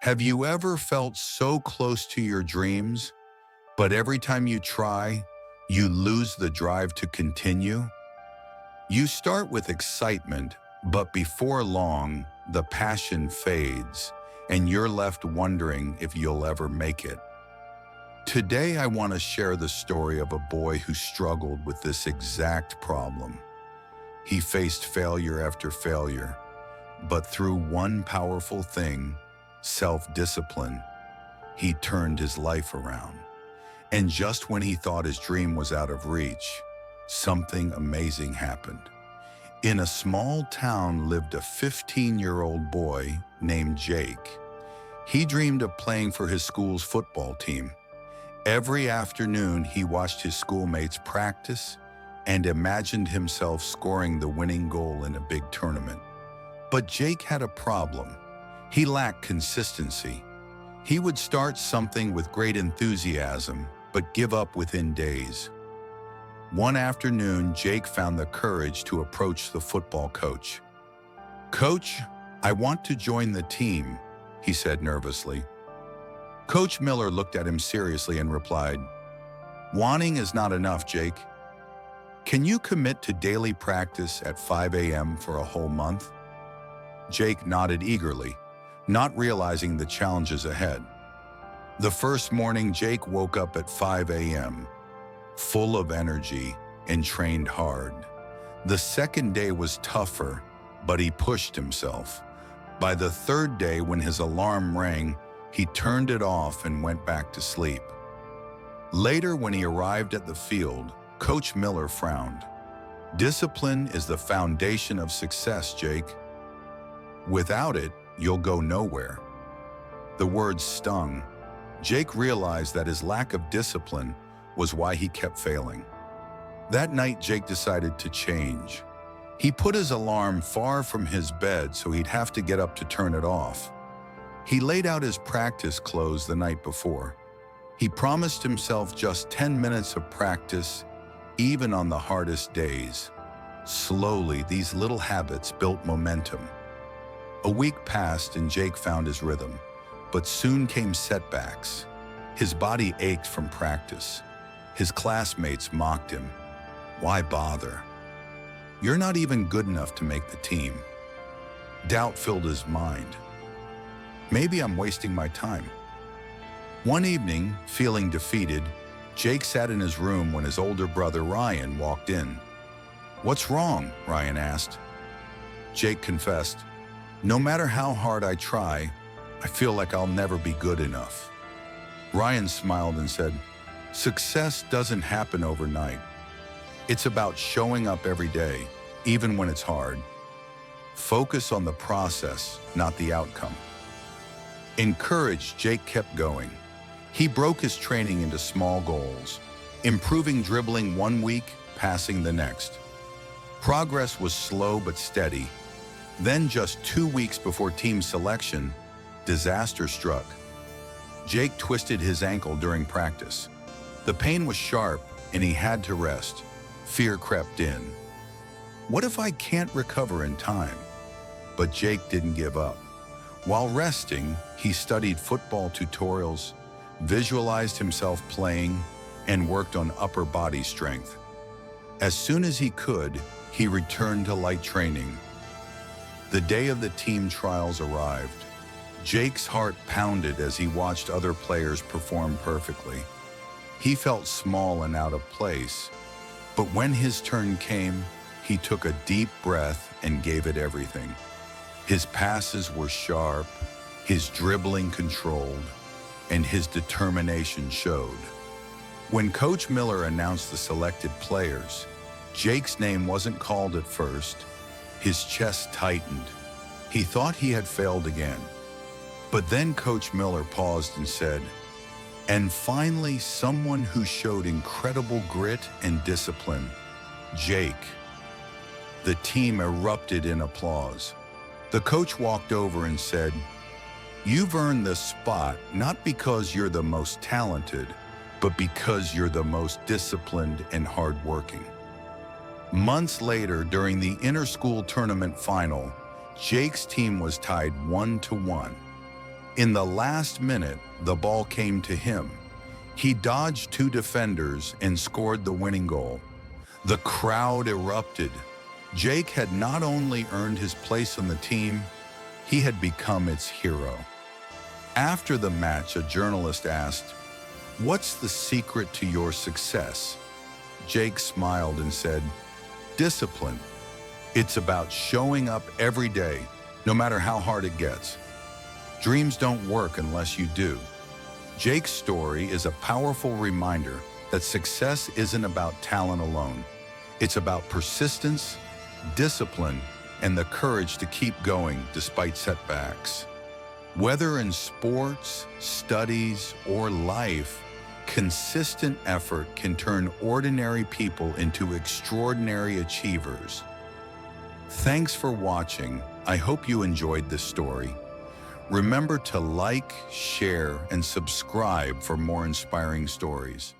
Have you ever felt so close to your dreams, but every time you try, you lose the drive to continue? You start with excitement, but before long, the passion fades, and you're left wondering if you'll ever make it. Today, I want to share the story of a boy who struggled with this exact problem. He faced failure after failure, but through one powerful thing, self-discipline, he turned his life around. And just when he thought his dream was out of reach, something amazing happened. In a small town lived a 15-year-old boy named Jake. He dreamed of playing for his school's football team. Every afternoon, he watched his schoolmates practice and imagined himself scoring the winning goal in a big tournament. But Jake had a problem. He lacked consistency. He would start something with great enthusiasm, but give up within days. One afternoon, Jake found the courage to approach the football coach. "Coach, I want to join the team," he said nervously. Coach Miller looked at him seriously and replied, "Wanting is not enough, Jake. Can you commit to daily practice at 5 a.m. for a whole month?" Jake nodded eagerly, not realizing the challenges ahead. The first morning, Jake woke up at 5 a.m., full of energy and trained hard. The second day was tougher, but he pushed himself. By the third day, when his alarm rang, he turned it off and went back to sleep. Later, when he arrived at the field, Coach Miller frowned. "Discipline is the foundation of success, Jake. Without it, you'll go nowhere." The words stung. Jake realized that his lack of discipline was why he kept failing. That night, Jake decided to change. He put his alarm far from his bed so he'd have to get up to turn it off. He laid out his practice clothes the night before. He promised himself just 10 minutes of practice, even on the hardest days. Slowly, these little habits built momentum. A week passed and Jake found his rhythm, but soon came setbacks. His body ached from practice. His classmates mocked him. "Why bother? You're not even good enough to make the team." Doubt filled his mind. "Maybe I'm wasting my time." One evening, feeling defeated, Jake sat in his room when his older brother Ryan walked in. "What's wrong?" Ryan asked. Jake confessed, "No matter how hard I try, I feel like I'll never be good enough." Ryan smiled and said, "Success doesn't happen overnight. It's about showing up every day, even when it's hard. Focus on the process, not the outcome." Encouraged, Jake kept going. He broke his training into small goals, improving dribbling one week, passing the next. Progress was slow but steady. Then, just 2 weeks before team selection, disaster struck. Jake twisted his ankle during practice. The pain was sharp and he had to rest. Fear crept in. "What if I can't recover in time?" But Jake didn't give up. While resting, he studied football tutorials, visualized himself playing, and worked on upper body strength. As soon as he could, he returned to light training. The day of the team trials arrived. Jake's heart pounded as he watched other players perform perfectly. He felt small and out of place, but when his turn came, he took a deep breath and gave it everything. His passes were sharp, his dribbling controlled, and his determination showed. When Coach Miller announced the selected players, Jake's name wasn't called at first. His chest tightened. He thought he had failed again. But then Coach Miller paused and said, "And finally, someone who showed incredible grit and discipline, Jake." The team erupted in applause. The coach walked over and said, "You've earned this spot not because you're the most talented, but because you're the most disciplined and hardworking." Months later, during the inter-school tournament final, Jake's team was tied 1-1. In the last minute, the ball came to him. He dodged 2 defenders and scored the winning goal. The crowd erupted. Jake had not only earned his place on the team, he had become its hero. After the match, a journalist asked, "What's the secret to your success?" Jake smiled and said, "Discipline. It's about showing up every day, no matter how hard it gets. Dreams don't work unless you do." Jake's story is a powerful reminder that success isn't about talent alone. It's about persistence, discipline, and the courage to keep going despite setbacks. Whether in sports, studies, or life, consistent effort can turn ordinary people into extraordinary achievers. Thanks for watching. I hope you enjoyed this story. Remember to like, share, and subscribe for more inspiring stories.